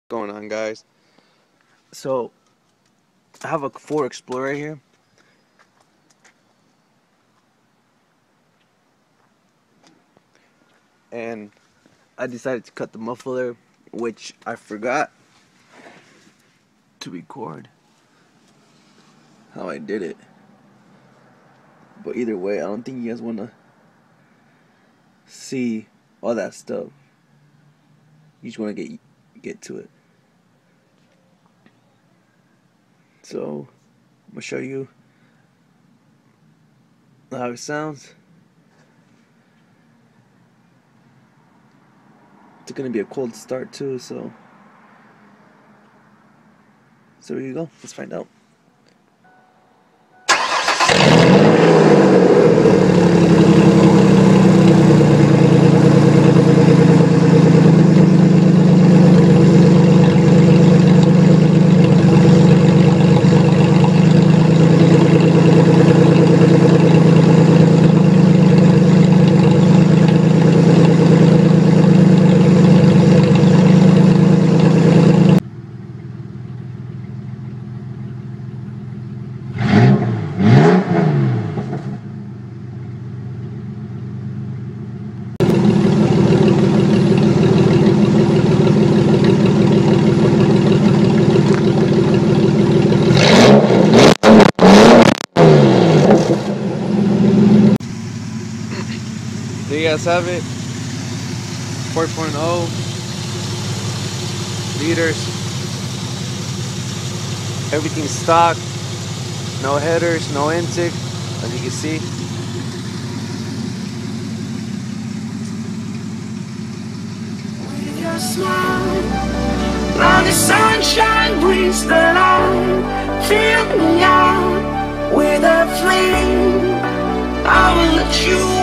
Going on, guys? So I have a Ford Explorer here, and I decided to cut the muffler, which I forgot to record how I did it. But either way, I don't think you guys want to see all that stuff. You just want to get to it. So I'm gonna show you how it sounds. It's gonna be a cold start too, so here you go. Let's find out. There you guys have it. 4.0 liters. Everything's stock. No headers, no intake, as you can see. With your smile, now the sunshine brings the light. Fill me out with a flame. I will let you